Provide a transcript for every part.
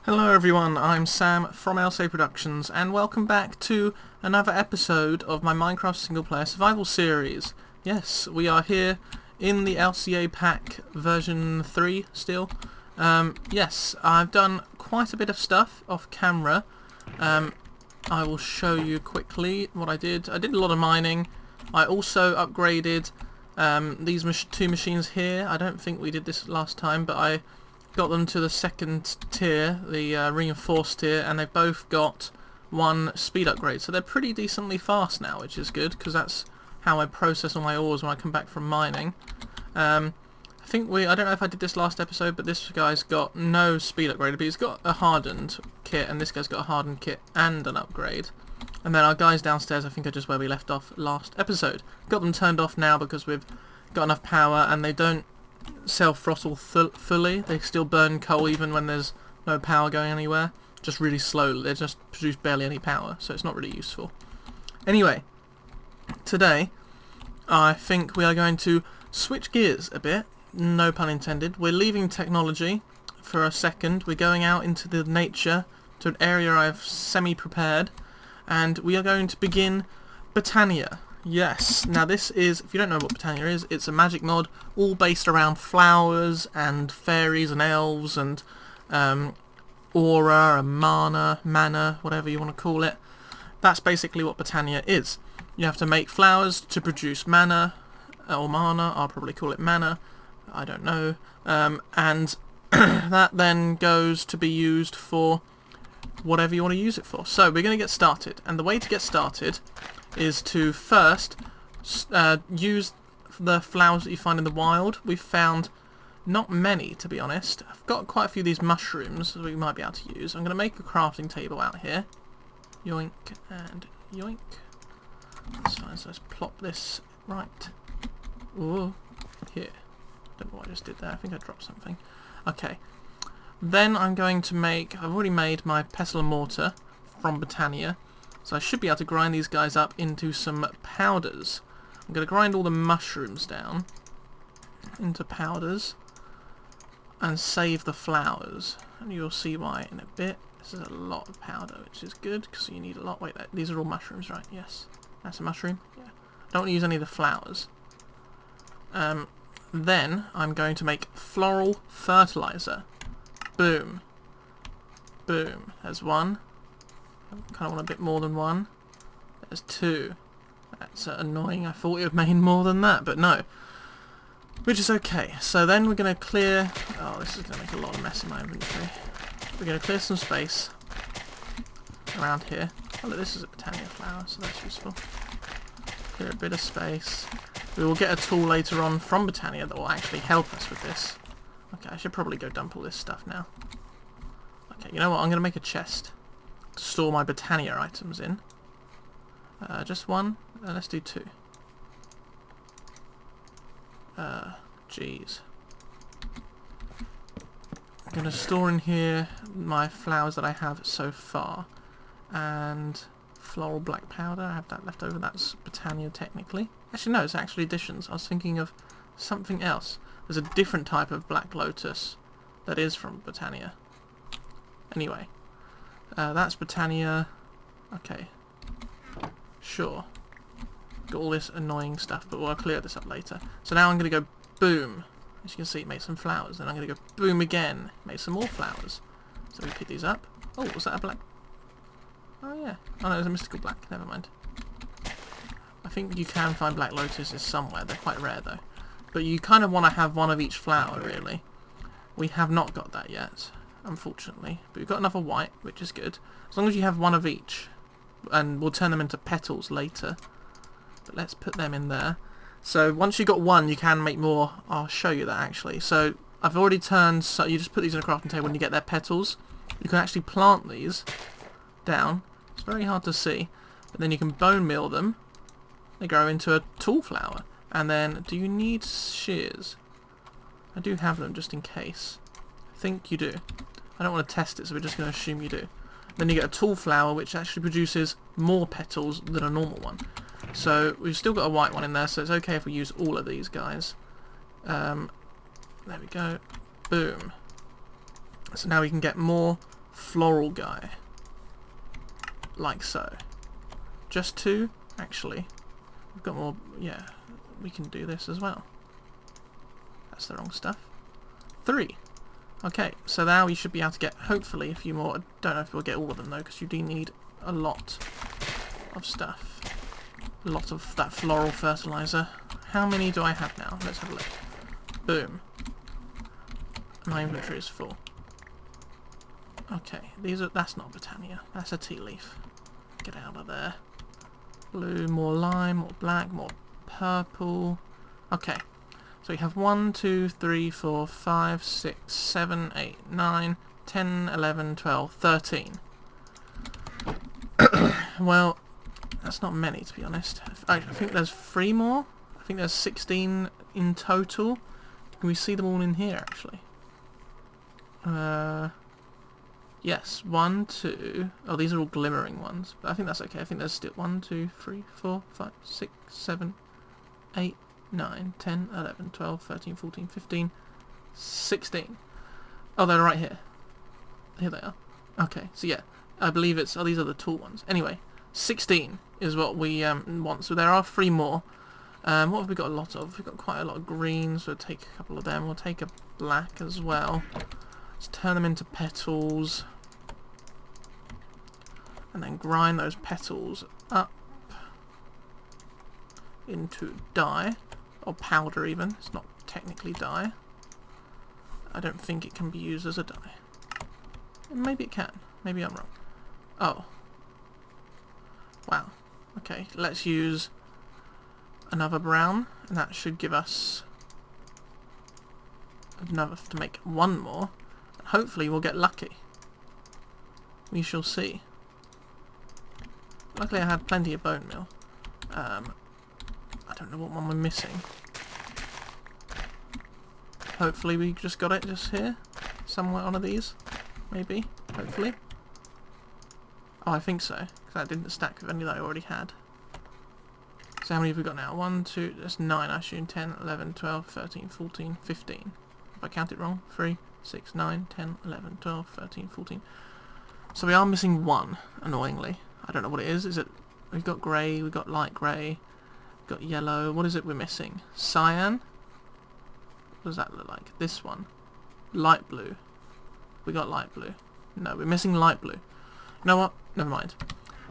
Hello everyone, I'm Sam from LCAProductions and welcome back to another episode of my Minecraft single player survival series. Yes, we are here in the LCA pack version 3 still. Yes, I've done quite a bit of stuff off camera. I will show you quickly what I did. I did a lot of mining. I also upgraded these two machines here. I don't think we did this last time, but I got them to the second tier, the reinforced tier, and they've both got one speed upgrade. So they're pretty decently fast now, which is good, because that's how I process all my ores when I come back from mining. I don't know if I did this last episode, but this guy's got no speed upgrade, but he's got a hardened kit, and this guy's got a hardened kit and an upgrade. And then our guys downstairs, I think, are just where we left off last episode. Got them turned off now because we've got enough power, and they don't self-throttle fully. They still burn coal even when there's no power going anywhere. Just really slowly. They just produce barely any power, so it's not really useful. Anyway, today I think we are going to switch gears a bit. No pun intended. We're leaving technology for a second. We're going out into the nature, to an area I've semi-prepared, and we are going to begin BOTANIA. Yes, now this is, if you don't know what BOTANIA is, it's a magic mod all based around flowers and fairies and elves and aura and mana, whatever you want to call it. That's basically what BOTANIA is. You have to make flowers to produce mana, or mana, I'll probably call it mana, I don't know, and that then goes to be used for whatever you want to use it for. So we're going to get started, and the way to get started is to first use the flowers that you find in the wild. We've found not many, to be honest. I've got quite a few of these mushrooms that we might be able to use. I'm going to make a crafting table out here. Yoink and yoink. That's fine, so let's plop this right here. Don't know what I just did there. I think I dropped something. Okay. Then I'm going to make... I've already made my pestle and mortar from BOTANIA. So I should be able to grind these guys up into some powders. I'm going to grind all the mushrooms down into powders and save the flowers. And you'll see why in a bit. This is a lot of powder, which is good because you need a lot. Wait, these are all mushrooms, right? Yes. That's a mushroom. Yeah. Don't want to use any of the flowers. Then I'm going to make floral fertilizer. Boom. Boom. There's one. I kind of want a bit more than one. There's two. That's annoying. I thought it would make more than that, but no. Which is okay. So then we're going to clear... Oh, this is going to make a lot of mess in my inventory. We're going to clear some space around here. Oh, look, this is a BOTANIA flower, so that's useful. Clear a bit of space. We will get a tool later on from BOTANIA that will actually help us with this. Okay, I should probably go dump all this stuff now. Okay, you know what? I'm going to make a chest to store my BOTANIA items in. Just one? Let's do two. Jeez. I'm going to store in here my flowers that I have so far. And floral black powder, I have that left over. That's BOTANIA technically. Actually no, it's actually additions. I was thinking of something else. There's a different type of black lotus that is from BOTANIA. Anyway. That's BOTANIA. Okay. Sure. Got all this annoying stuff, but we'll clear this up later. So now I'm going to go boom. As you can see, it made some flowers. Then I'm going to go boom again. Made some more flowers. So we pick these up. Oh, was that a black? Oh yeah. Oh no, it was a mystical black. Never mind. I think you can find black lotuses somewhere. They're quite rare though. But you kind of want to have one of each flower, really. We have not got that yet, unfortunately. But we've got another white, which is good. As long as you have one of each. And we'll turn them into petals later. But let's put them in there. So once you've got one, you can make more. I'll show you that, actually. So I've already turned... So you just put these in a crafting table when you get their petals. You can actually plant these down. It's very hard to see. But then you can bone meal them. They grow into a tall flower. And then, do you need shears? I do have them just in case. I think you do. I don't want to test it, so we're just going to assume you do. Then you get a tall flower, which actually produces more petals than a normal one. So we've still got a white one in there, so it's okay if we use all of these guys. There we go. Boom. So now we can get more floral guy. Like so. Just 2? Actually. We've got more... yeah, we can do this as well. That's the wrong stuff. 3. Okay, so now we should be able to get, hopefully, a few more. I don't know if we'll get all of them, though, because you do need a lot of stuff. A lot of that floral fertilizer. How many do I have now? Let's have a look. Boom. My inventory is full. Okay, that's not BOTANIA. That's a tea leaf. Get out of there. Blue, more lime, more black, more purple. Okay. So we have 1, 2, 3, 4, 5, 6, 7, 8, 9, 10, 11, 12, 13. Well, that's not many, to be honest. I think there's 3 more. I think there's 16 in total. Can we see them all in here, actually? Yes, 1, 2... oh, these are all glimmering ones. But I think that's okay. I think there's still 1, 2, 3, 4, 5, 6, 7, 8, 9, 10, 11, 12, 13, 14, 15, 16. Oh, they're right here. Here they are. Okay, so yeah. I believe it's... oh, these are the tall ones. Anyway, 16 is what we want. So there are 3 more. What have we got a lot of? We've got quite a lot of greens. We'll take a couple of them. We'll take a black as well. Let's turn them into petals. And then grind those petals up into dye. Or powder even. It's not technically dye. I don't think it can be used as a dye. Maybe it can. Maybe I'm wrong. Oh. Wow. Okay, let's use another brown, and that should give us enough to make 1 more. Hopefully we'll get lucky. We shall see. Luckily I had plenty of bone meal. I don't know what one we're missing. Hopefully we just got it just here. Somewhere on one of these. Maybe. Hopefully. Oh, I think so. Because that didn't stack with any that I already had. So how many have we got now? 1, 2, that's 9 I assume. 10, 11, 12, 13, 14, 15. If I count it wrong. 3, 6, 9, 10, 11, 12, 13, 14. So we are missing 1, annoyingly. I don't know what it is. Is it... we've got grey, we've got light grey, we've got yellow. What is it we're missing? Cyan? What does that look like? This one. Light blue. We got light blue. No, we're missing light blue. You know what? Never mind.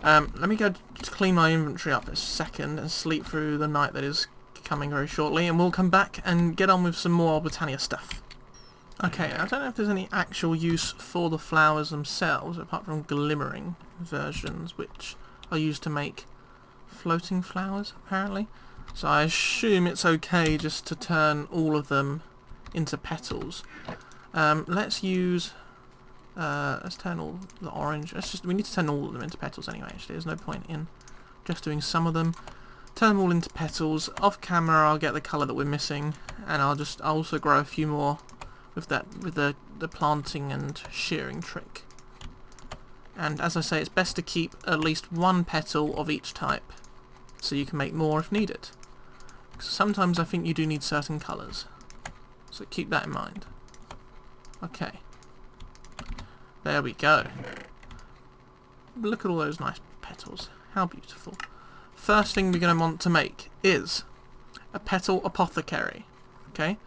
Let me go to clean my inventory up a second and sleep through the night that is coming very shortly, and we'll come back and get on with some more BOTANIA stuff. Okay, I don't know if there's any actual use for the flowers themselves, apart from glimmering versions, which are used to make floating flowers, apparently. So I assume it's okay just to turn all of them into petals. Let's use... let's turn all the orange... we need to turn all of them into petals anyway, actually. There's no point in just doing some of them. Turn them all into petals. Off camera I'll get the colour that we're missing, and I'll also grow a few more with the planting and shearing trick. And as I say, it's best to keep at least 1 petal of each type, so you can make more if needed. Sometimes I think you do need certain colours, so keep that in mind. Okay. There we go. Look at all those nice petals. How beautiful. First thing we're going to want to make is a petal apothecary. Okay?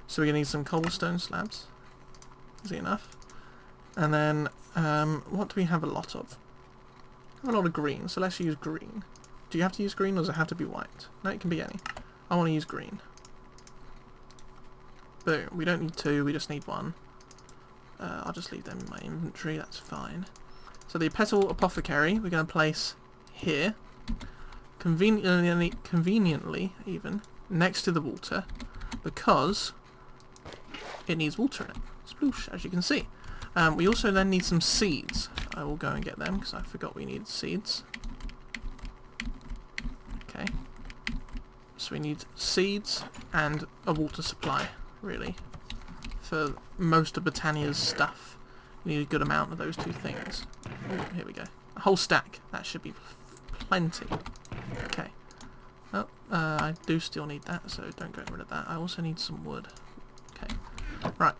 So we're going to need some cobblestone slabs. Easy enough. And then, what do we have a lot of? We have a lot of green, so let's use green. Do you have to use green, or does it have to be white? No, it can be any. I want to use green. Boom. We don't need 2, we just need 1. I'll just leave them in my inventory, that's fine. So the petal apothecary we're going to place here, conveniently even, next to the water, because it needs water in it. Sploosh, as you can see. We also then need some seeds. I will go and get them, because I forgot we needed seeds. Okay. So we need seeds and a water supply, really. For most of BOTANIA's stuff, you need a good amount of those 2 things. Ooh, here we go. A whole stack. That should be plenty. Okay. Oh, I do still need that, so don't get rid of that. I also need some wood. Okay. Right.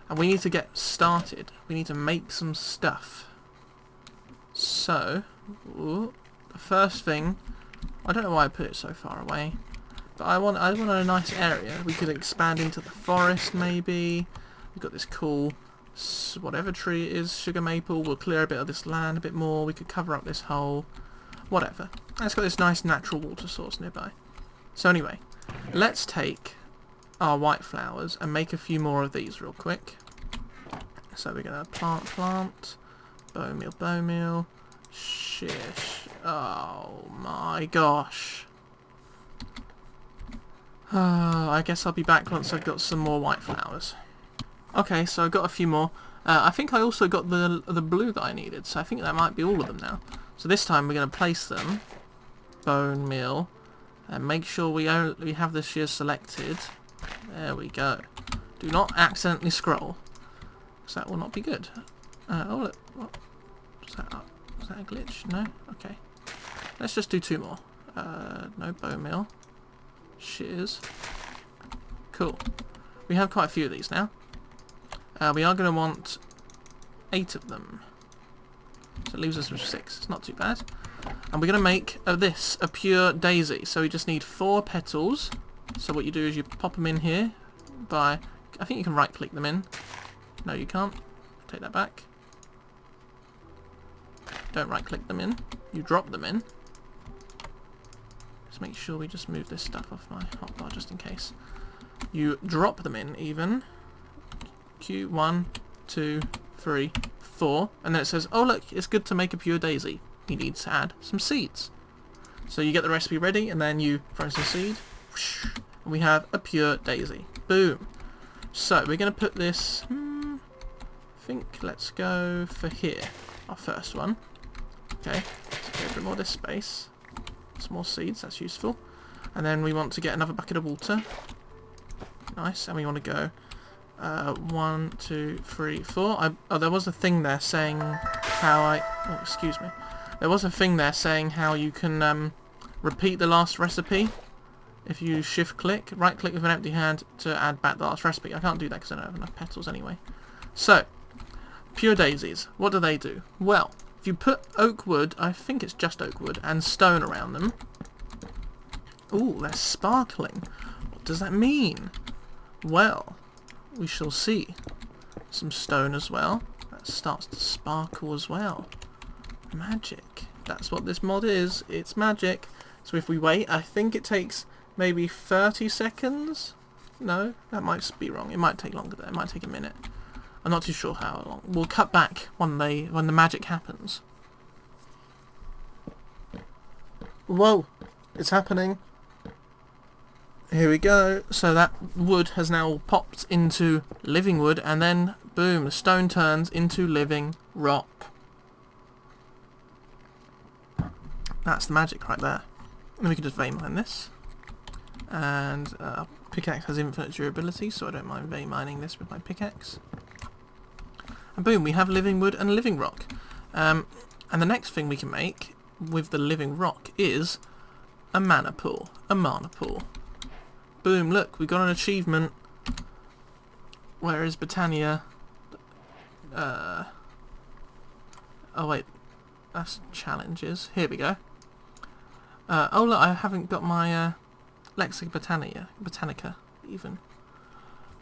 And we need to get started. We need to make some stuff. So, the first thing, I don't know why I put it so far away, but I want a nice area. We could expand into the forest maybe. We've got this cool, whatever tree it is, sugar maple. We'll clear a bit of this land a bit more. We could cover up this hole. Whatever. And it's got this nice natural water source nearby. So anyway, let's take our white flowers and make a few more of these real quick. So we're going to plant, bone meal, shish. Oh my gosh. I guess I'll be back once I've got some more white flowers. Okay, so I've got a few more. I think I also got the blue that I needed, so I think that might be all of them now. So this time we're going to place them, bone meal, and make sure we have the shears selected. There we go. Do not accidentally scroll, because that will not be good. Oh look, what? Was that a glitch? No? Okay. Let's just do 2 more. No bone meal. Shears. Cool. We have quite a few of these now. We are going to want 8 of them. So it leaves us with 6. It's not too bad. And we're going to make this a pure daisy. So we just need 4 petals. So what you do is you pop them in here by... I think you can right click them in. No, you can't. Take that back. Don't right click them in. You drop them in. Just make sure we just move this stuff off my hotbar just in case. You drop them in even. Q, 1, 2, 3, 4. And then it says, oh look, it's good to make a pure daisy. You need to add some seeds. So you get the recipe ready and then you throw some seed. Whoosh, and we have a pure daisy. Boom. So we're going to put this... I think let's go for here. Our first one. Okay. Let's go for more of this space. Some more seeds, that's useful. And then we want to get another bucket of water. Nice. And we want to go 1, 2, 3, 4. There was a thing there saying how oh, excuse me. There was a thing there saying how you can repeat the last recipe if you shift click, right click with an empty hand to add back the last recipe. I can't do that because I don't have enough petals anyway. So, pure daisies, what do they do? Well, if you put oak wood, I think it's just oak wood, and stone around them. Ooh, they're sparkling. What does that mean? Well, we shall see. Some stone as well. That starts to sparkle as well. Magic. That's what this mod is. It's magic. So if we wait, I think it takes maybe 30 seconds? No, that might be wrong. It might take longer there. It might take a minute. I'm not too sure how long. We'll cut back when the magic happens. Whoa! It's happening. Here we go. So that wood has now popped into living wood, and then boom, the stone turns into living rock. That's the magic right there. And we can just vein mine this. And pickaxe has infinite durability, so I don't mind vein mining this with my pickaxe. And boom, we have living wood and living rock. And the next thing we can make with the living rock is a mana pool. A mana pool. Boom, look, we got an achievement. Where is BOTANIA? Oh wait, that's challenges. Here we go. Oh look, I haven't got my Botanica even.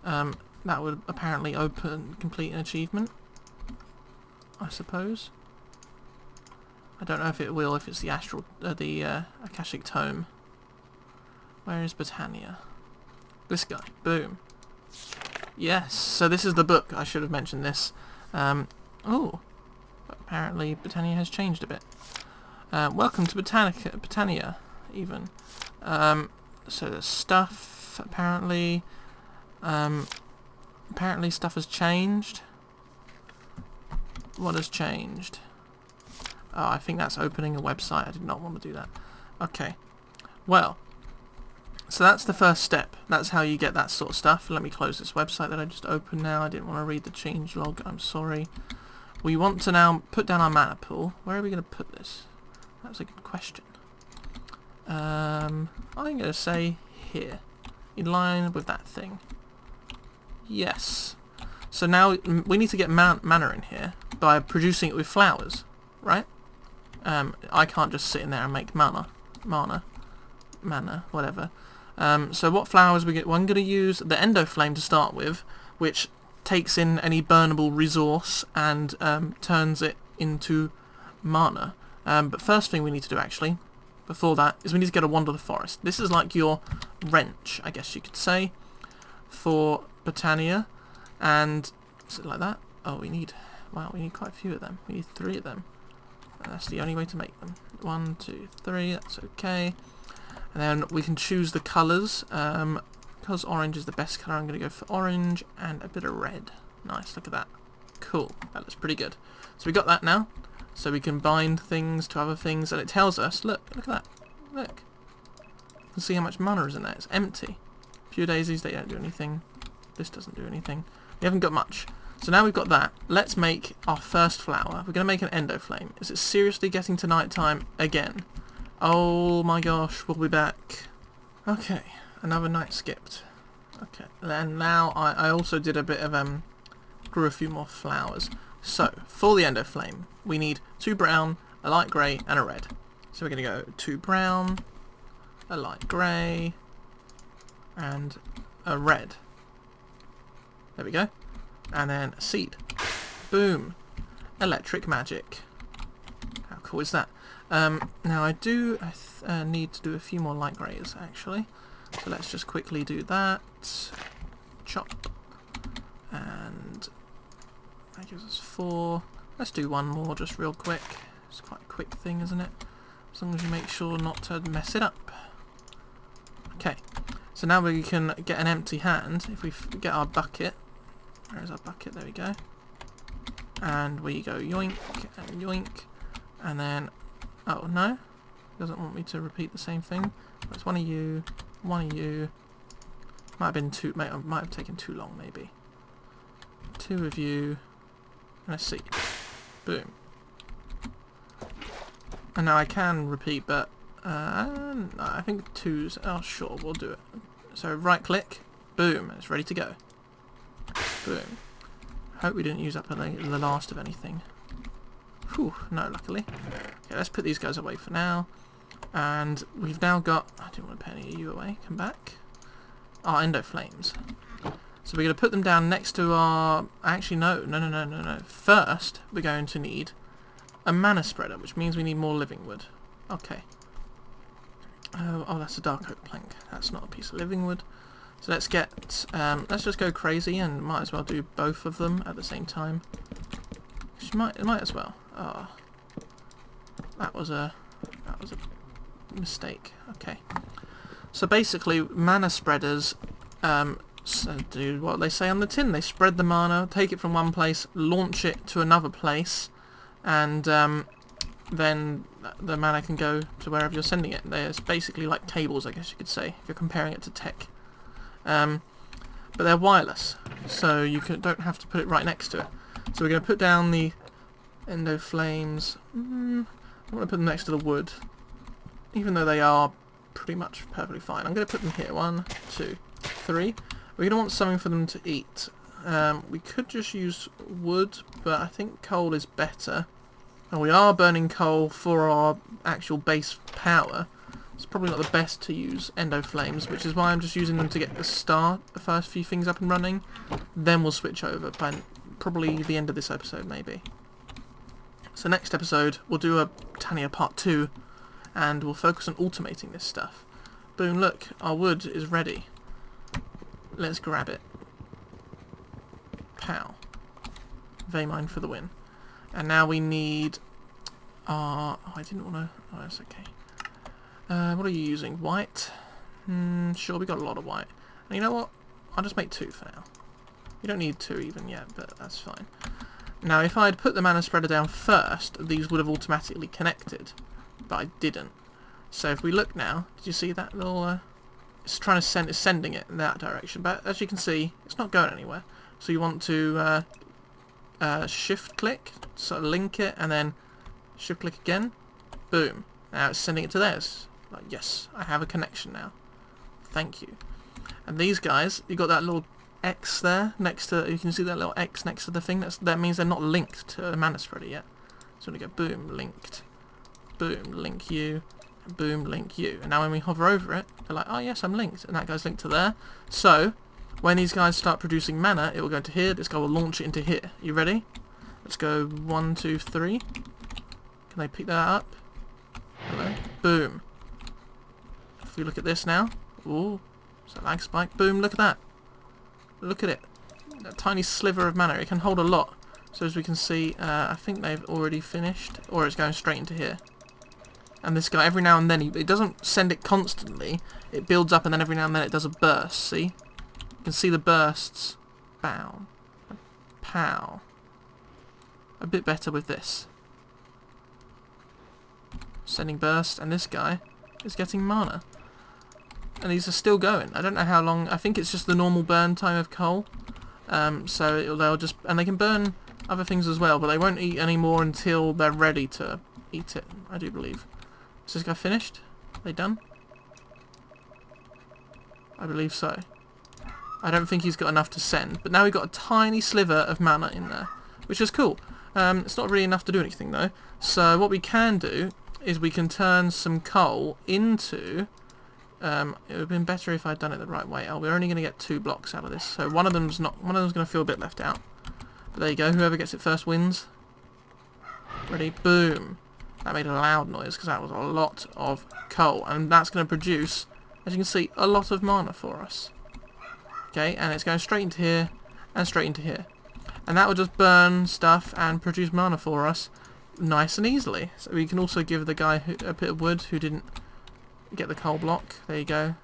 That would apparently complete an achievement, I suppose. I don't know if it will, if it's the Akashic Tome. Where is BOTANIA? This guy. Boom. Yes, so this is the book. I should have mentioned this. Oh, apparently BOTANIA has changed a bit. Welcome to BOTANIA, even. So there's stuff, apparently. Apparently stuff has changed. What has changed? Oh, I think that's opening a website. I did not want to do that. Okay. Well, so that's the first step. That's how you get that sort of stuff. Let me close this website that I just opened now. I didn't want to read the change log. I'm sorry. We want to now put down our mana pool. Where are we going to put this? That's a good question. I'm going to say here. In line with that thing. Yes. So now we need to get mana in here by producing it with flowers, right? I can't just sit in there and make mana, whatever. So what flowers we get? Well, I'm going to use the endo flame to start with, which takes in any burnable resource and turns it into mana. But first thing we need to do, actually, before that, is we need to get a Wander the Forest. This is like your wrench, I guess you could say, for BOTANIA. And is it like that? Oh, we need quite a few of them. We need 3 of them. And that's the only way to make them. 1, 2, 3. That's okay. And then we can choose the colours. Because orange is the best colour, I'm going to go for orange and a bit of red. Nice, look at that. Cool, that looks pretty good. So we got that now. So we can bind things to other things, and it tells us, look at that. Look. You can see how much mana is in there. It's empty. Pure daisies, they don't do anything. This doesn't do anything. We haven't got much. So now we've got that. Let's make our first flower. We're going to make an endo flame. Is it seriously getting to night time again? Oh my gosh, we'll be back. Okay, another night skipped. Okay, then now I also did a bit of, grew a few more flowers. So, for the endo flame, we need 2 brown, a light grey, and a red. So we're going to go 2 brown, a light grey, and a red. There we go. And then a seed. Boom. Electric magic. How cool is that? Now I do need to do a few more light greys, actually. So let's just quickly do that. Chop. And that gives us 4. Let's do 1 more just real quick. It's quite a quick thing, isn't it? As long as you make sure not to mess it up. Okay. So now we can get an empty hand if we get our bucket. Where's our bucket? There we go. And we go yoink and yoink. And then... oh, no? Doesn't want me to repeat the same thing. It's 1 of you, 1 of you. Might have been too... might have taken too long, maybe. 2 of you. And a seed. Boom. And now I can repeat, but... no, I think 2's... oh, sure, we'll do it. So right click. Boom. And it's ready to go. Boom. Hope we didn't use up the last of anything. Whew, no, luckily. Okay, let's put these guys away for now. And we've now got... I didn't want to put any of you away. Come back. Our endo flames. So we're going to put them down next to our... actually, no. First, we're going to need a mana spreader, which means we need more living wood. Okay. Oh, that's a dark oak plank. That's not a piece of living wood. So let's get, let's just go crazy and might as well do both of them at the same time. Might as well. Oh, that was a mistake. Okay. So basically, mana spreaders do what they say on the tin. They spread the mana, take it from one place, launch it to another place, and then the mana can go to wherever you're sending it. It's basically like cables, I guess you could say, if you're comparing it to tech. But they're wireless, so you don't have to put it right next to it. So we're going to put down the endo flames. I want to put them next to the wood, even though they are pretty much perfectly fine. I'm going to put them here. 1, 2, 3. We're going to want something for them to eat. We could just use wood, but I think coal is better. And we are burning coal for our actual base power. It's probably not the best to use endo flames, which is why I'm just using them to get the first few things up and running. Then we'll switch over by probably the end of this episode, maybe. So next episode, we'll do a BOTANIA part 2, and we'll focus on automating this stuff. Boom, look, our wood is ready. Let's grab it. Pow. Veimine for the win. And now we need our... oh, I didn't want to... oh, that's okay. What are you using? White? Sure, we got a lot of white. And you know what? I'll just make 2 for now. You don't need 2 even yet, but that's fine. Now, if I had put the mana spreader down first, these would have automatically connected. But I didn't. So if we look now, did you see that little... it's trying to it's sending it in that direction. But as you can see, it's not going anywhere. So you want to shift click, sort of link it, and then shift click again. Boom. Now it's sending it to theirs. Like, yes, I have a connection now. Thank you. And these guys, you got that little X there next to, you can see that little X next to the thing. That means they're not linked to a mana spreader yet. So we go boom, linked, boom, link you, boom, link you. And now when we hover over it, they're like, oh yes, I'm linked, and that guy's linked to there. So when these guys start producing mana, it will go to here. This guy will launch it into here. You ready? Let's go 1, 2, 3. Can they pick that up? Hello. Boom. If we look at this now, ooh, it's a lag spike. Boom! Look at that. Look at it. A tiny sliver of mana. It can hold a lot. So as we can see, I think they've already finished, or it's going straight into here. And this guy, every now and then, it doesn't send it constantly. It builds up, and then every now and then it does a burst. See? You can see the bursts. Bow. Pow. A bit better with this. Sending burst, and this guy is getting mana. And these are still going. I don't know how long. I think it's just the normal burn time of coal. So they'll just, and they can burn other things as well, but they won't eat any more until they're ready to eat it, I do believe. Is this guy finished? Are they done? I believe so. I don't think he's got enough to send, but now we've got a tiny sliver of mana in there, which is cool. It's not really enough to do anything though. So what we can do is we can turn some coal into... it would have been better if I'd done it the right way. Oh, we're only going to get 2 blocks out of this, so one of them's going to feel a bit left out. But there you go. Whoever gets it first wins. Ready? Boom. That made a loud noise because that was a lot of coal, and that's going to produce, as you can see, a lot of mana for us. Okay, and it's going straight into here and straight into here, and that will just burn stuff and produce mana for us nice and easily. So we can also give the guy a bit of wood who didn't get the coal block. There you go.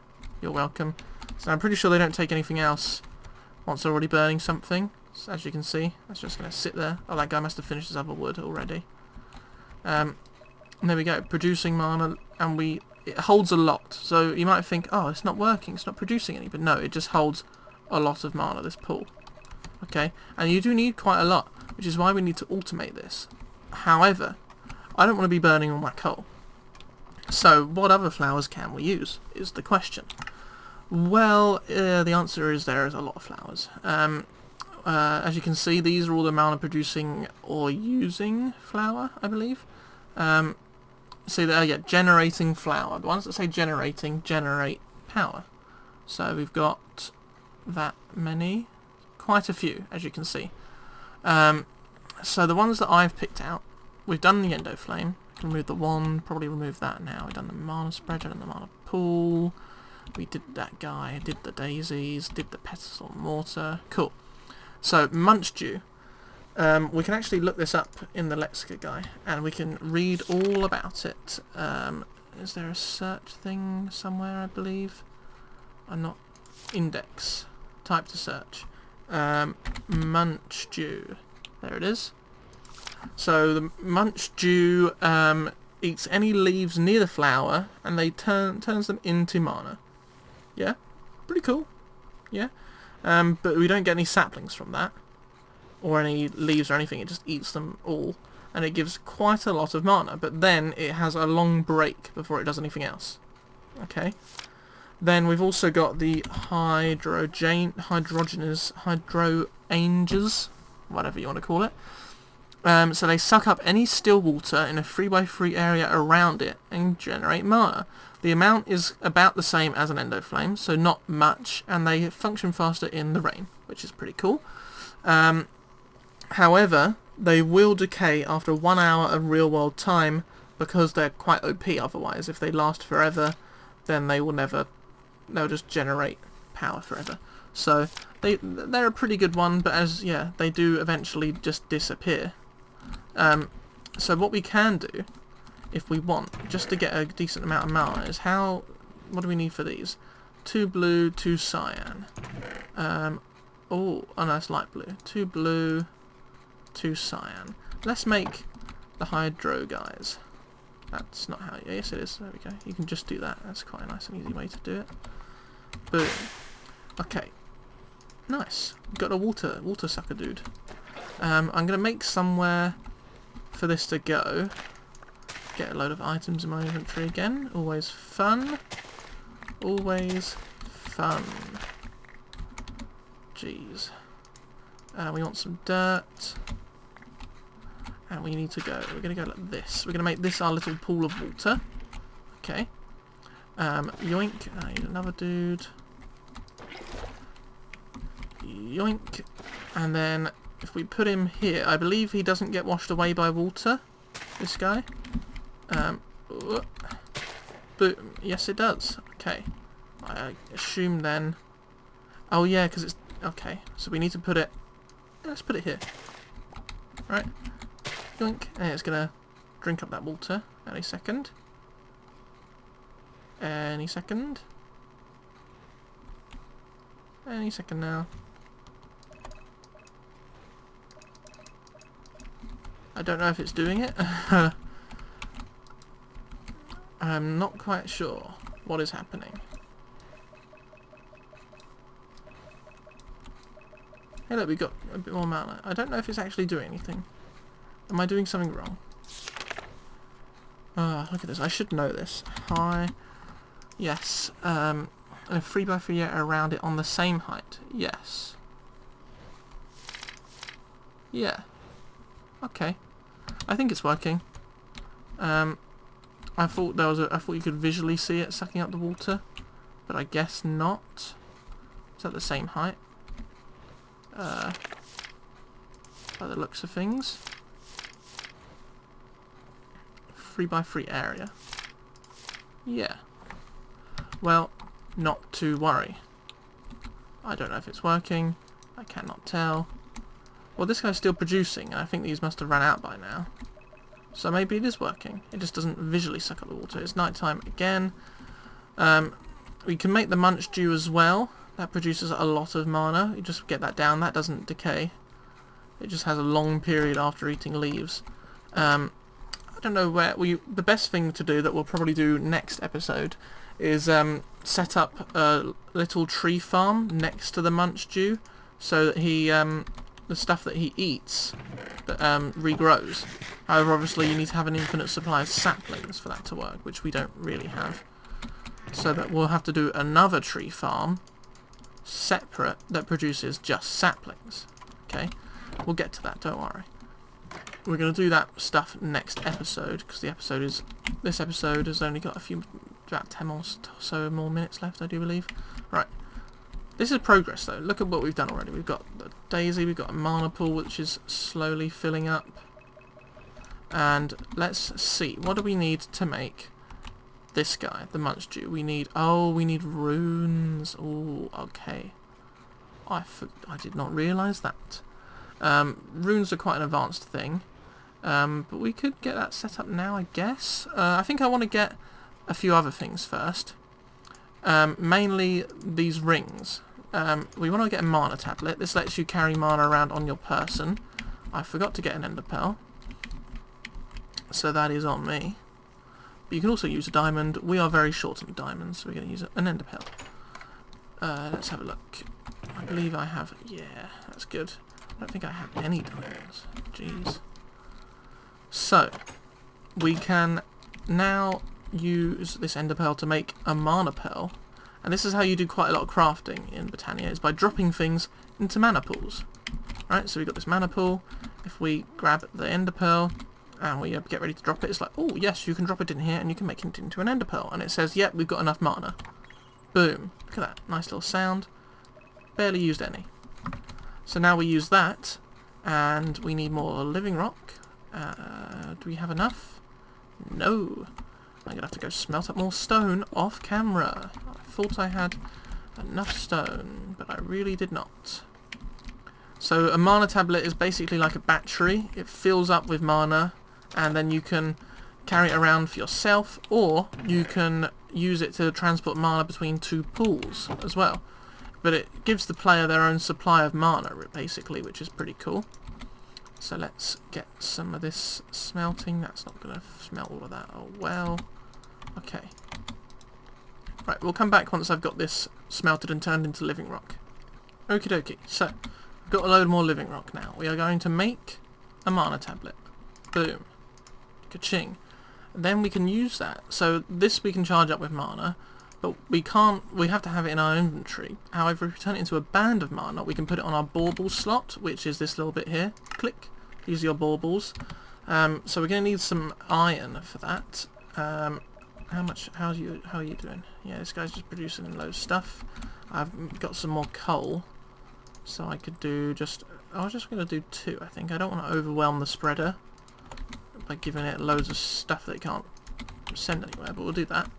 You're welcome. So I'm pretty sure they don't take anything else once they're already burning something. So as you can see, that's just going to sit there. Oh, that guy must have finished his other wood already. And there we go, producing mana, and it holds a lot. So you might think, oh, it's not working, it's not producing any, but no, it just holds a lot of mana, this pool. Okay, and you do need quite a lot, which is why we need to automate this. However, I don't want to be burning all my coal. So what other flowers can we use, is the question. Well, the answer is there is a lot of flowers. As you can see, these are all the mana producing or using flower, I believe. So there, yeah, generating flower. The ones that say generating generate power. So we've got that many, quite a few, as you can see. So the ones that I've picked out, we've done the endo flame. Remove the wand, probably remove that now. We've done the mana spreader and the mana pool. We did that guy, did the daisies, did the pestle mortar. Cool. So munch dew. We can actually look this up in the Lexica guy, and we can read all about it. Is there a search thing somewhere, I believe? I'm not... Index. Type to search. Munch dew. There it is. So the munch dew eats any leaves near the flower, and they turns them into mana. Yeah? Pretty cool. Yeah? But we don't get any saplings from that, or any leaves or anything. It just eats them all, and it gives quite a lot of mana, but then it has a long break before it does anything else. Okay. Then we've also got the hydroanges, whatever you want to call it. So they suck up any still water in a 3x3 area around it and generate mana. The amount is about the same as an endo flame, so not much, and they function faster in the rain, which is pretty cool. However, they will decay after 1 hour of real-world time because they're quite OP otherwise. If they last forever, then they will never... They'll just generate power forever. So they're a pretty good one, but they do eventually just disappear. So what we can do, if we want, just to get a decent amount of mana, is what do we need for these? 2 blue, 2 cyan. Oh no, it's light blue. 2 blue, 2 cyan. Let's make the hydro guys. That's not how... Yes, it is. There we go. You can just do that. That's quite a nice and easy way to do it. Boom. Okay. Nice. Got a water sucker dude. I'm going to make somewhere for this to go. Get a load of items in my inventory again. Always fun. Always fun. Jeez. We want some dirt. And we need to go, we're going to go like this. We're going to make this our little pool of water. Okay. Yoink. I need another dude. Yoink. And then if we put him here, I believe he doesn't get washed away by water. This guy. Boom. Yes, it does. Okay. I assume then... Oh yeah, because it's... Okay. So we need to put it... Let's put it here. Right. Yoink. And it's going to drink up that water. Any second. Any second. Any second now. I don't know if it's doing it. I'm not quite sure what is happening. Hey look, we got a bit more mana. I don't know if it's actually doing anything. Am I doing something wrong? Look at this. I should know this. Hi. Yes. A 3x3 area around it on the same height. Yes. Yeah. Okay. I think it's working. I thought you could visually see it sucking up the water, but I guess not. It's at the same height. By the looks of things. 3x3 area. Yeah. Well, not to worry. I don't know if it's working. I cannot tell. Well, this guy's still producing, and I think these must have run out by now. So maybe it is working. It just doesn't visually suck up the water. It's night time again. We can make the munch dew as well. That produces a lot of mana. You just get that down. That doesn't decay. It just has a long period after eating leaves. I don't know where... the best thing to do that we'll probably do next episode is set up a little tree farm next to the munch dew so that he... the stuff that he eats that regrows. However, obviously you need to have an infinite supply of saplings for that to work, which we don't really have. So that we'll have to do another tree farm separate that produces just saplings. Okay, we'll get to that, don't worry. We're going to do that stuff next episode, because this episode has only got about 10 or so more minutes left, I do believe. Right. This is progress though. Look at what we've done already. We've got the daisy, we've got a mana pool which is slowly filling up. And let's see, what do we need to make this guy, the munch dew? We need runes. Oh, okay. I did not realise that. Runes are quite an advanced thing. But we could get that set up now, I guess. I think I want to get a few other things first. Mainly these rings. We want to get a mana tablet. This lets you carry mana around on your person. I forgot to get an ender pearl, so that is on me. But you can also use a diamond. We are very short on diamonds, so we're going to use an ender pearl. Let's have a look. I believe I have... Yeah, that's good. I don't think I have any diamonds. Jeez. So, we can now use this ender pearl to make a mana pearl. And this is how you do quite a lot of crafting in Botania, is by dropping things into mana pools. Right, so we've got this mana pool. If we grab the ender pearl and we get ready to drop it, it's like, oh yes, you can drop it in here and you can make it into an ender pearl. And it says, yep, we've got enough mana. Boom. Look at that. Nice little sound. Barely used any. So now we use that, and we need more living rock. Do we have enough? No. I'm going to have to go smelt up more stone off camera. I thought I had enough stone, but I really did not. So a mana tablet is basically like a battery. It fills up with mana, and then you can carry it around for yourself, or you can use it to transport mana between two pools as well. But it gives the player their own supply of mana, basically, which is pretty cool. So let's get some of this smelting. That's not going to smelt all of that. Oh well. Okay. Right, we'll come back once I've got this smelted and turned into living rock. Okie dokie. So, we've got a load more living rock now. We are going to make a mana tablet. Boom. Ka-ching. Then we can use that. So this we can charge up with mana. but we can't. We have to have it in our inventory. However, if we turn it into a band of mana, we can put it on our bauble slot, which is this little bit here. Click. Use your baubles. So we're going to need some iron for that. How much? How are you doing? Yeah, this guy's just producing loads of stuff. I've got some more coal, so I could do just. I was just going to do 2. I think I don't want to overwhelm the spreader by giving it loads of stuff that it can't send anywhere, but we'll do that.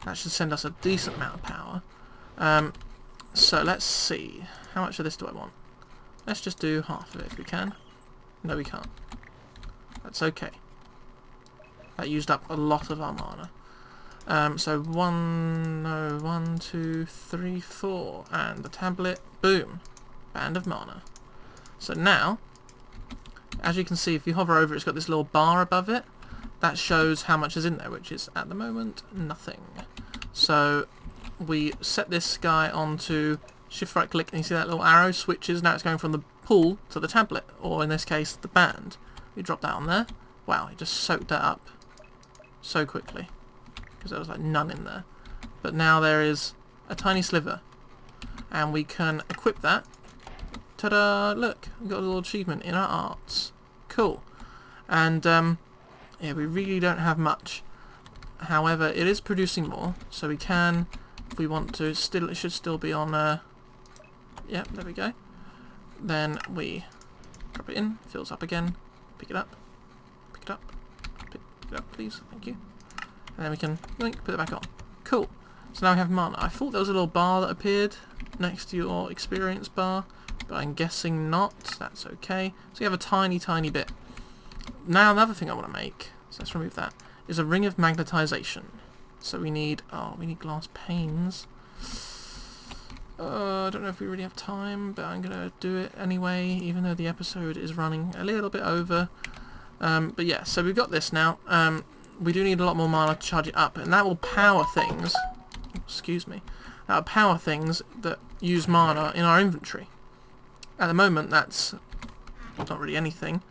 That should send us a decent amount of power. So let's see. How much of this do I want? Let's just do half of it if we can. No, we can't. That's okay. That used up a lot of our mana. So 1, 2, 3, 4. And the tablet, boom. Band of mana. So now, as you can see, if you hover over it, it's got this little bar above it. That shows how much is in there, which is, at the moment, nothing. So we set this guy onto shift right click, and you see that little arrow switches. Now it's going from the pool to the tablet, or in this case, the band. We drop that on there. Wow, it just soaked that up so quickly, because there was like none in there. But now there is a tiny sliver, and we can equip that. Ta-da! Look, we've got a little achievement in our arts. Cool. And yeah, we really don't have much. However, it is producing more, so we can, if we want to, still, it should still be on, yeah, there we go. Then we drop it in, fills up again, pick it up, pick it up, pick it up please, thank you. And then we can, yoink, put it back on. Cool. So now we have mana. I thought there was a little bar that appeared next to your experience bar, but I'm guessing not. That's okay. So you have a tiny, tiny bit. Now another thing I want to make, so let's remove that, is a ring of magnetization. So we need, we need glass panes. I don't know if we really have time, but I'm going to do it anyway, even though the episode is running a little bit over. But yeah, so we've got this now. We do need a lot more mana to charge it up, and that will power things, excuse me, that will power things that use mana in our inventory. At the moment, that's not really anything.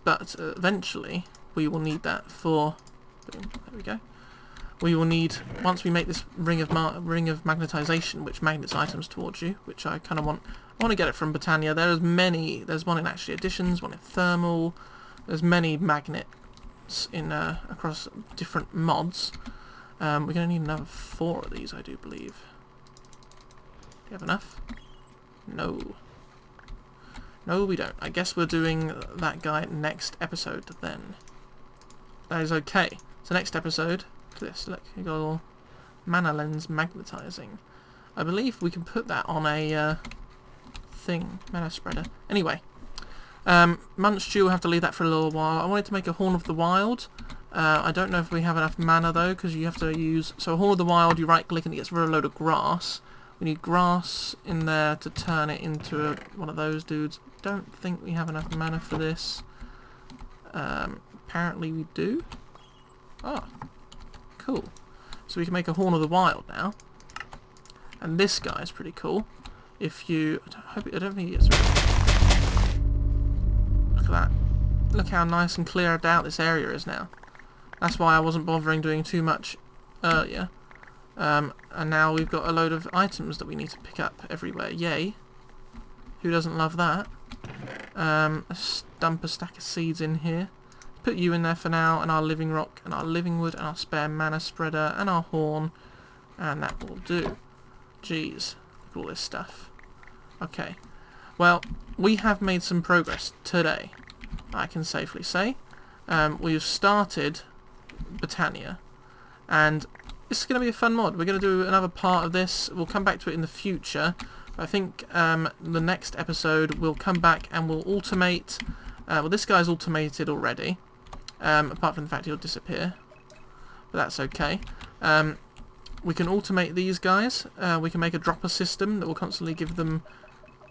But eventually we will need that for, boom, there we go. We will need, once we make this ring of magnetization, which magnets items towards you, which I kind of want. I want to get it from BOTANIA. There's one in actually additions, one in thermal. There's many magnets in across different mods. We're going to need another 4 of these, I do believe. Do you have enough? No. No, we don't. I guess we're doing that guy next episode then. That is okay. So next episode, this, look, you got a little mana lens magnetizing. I believe we can put that on a thing, mana spreader. Anyway, Munch Stew will have to leave that for a little while. I wanted to make a Horn of the Wild. I don't know if we have enough mana though, because you have to use, so a Horn of the Wild, you right click and it gets rid of a load of grass. We need grass in there to turn it into one of those dudes. Don't think we have enough mana for this. Apparently we do. Oh, cool. So we can make a Horn of the Wild now. And this guy is pretty cool. If you, I don't think he gets rid of. Look at that. Look how nice and cleared out this area is now. That's why I wasn't bothering doing too much earlier. And now we've got a load of items that we need to pick up everywhere. Yay. Who doesn't love that? Let's dump a stack of seeds in here. Put you in there for now, and our living rock, and our living wood, and our spare mana spreader, and our horn. And that will do. Jeez. Look at all this stuff. Okay. Well, we have made some progress today, I can safely say. We've started BOTANIA, and this is going to be a fun mod. We're going to do another part of this. We'll come back to it in the future. I think the next episode we'll come back and we'll automate. Well, this guy's automated already, apart from the fact he'll disappear. But that's okay. We can automate these guys. We can make a dropper system that will constantly give them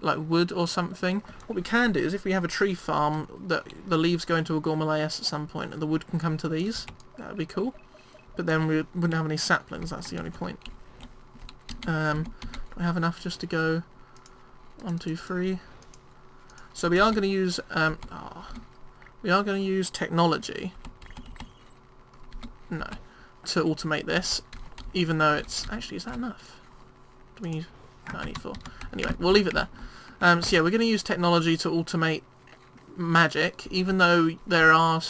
like wood or something. What we can do is if we have a tree farm that the leaves go into a Gormalaeus at some point and the wood can come to these, that would be cool. But then we wouldn't have any saplings, that's the only point. Do I have enough just to go 1, 2, 3? So we are going to use technology. No. to automate this, even though it's... Actually, is that enough? Do we need... No, I need 4. Anyway, we'll leave it there. So yeah, we're going to use technology to automate magic, even though there are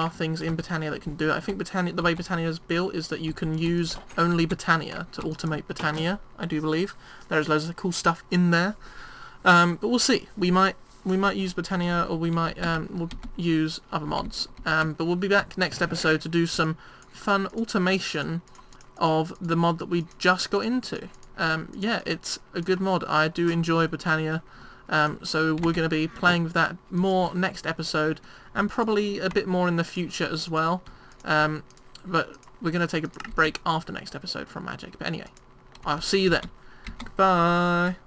things in BOTANIA that can do it. I think BOTANIA, the way BOTANIA is built is that you can use only BOTANIA to automate BOTANIA, I do believe. There's loads of cool stuff in there. But we'll see. We might use BOTANIA, or we might we'll use other mods. But we'll be back next episode to do some fun automation of the mod that we just got into. Yeah, it's a good mod. I do enjoy BOTANIA. So we're going to be playing with that more next episode, and probably a bit more in the future as well. But we're going to take a break after next episode from Magic. But anyway, I'll see you then. Goodbye.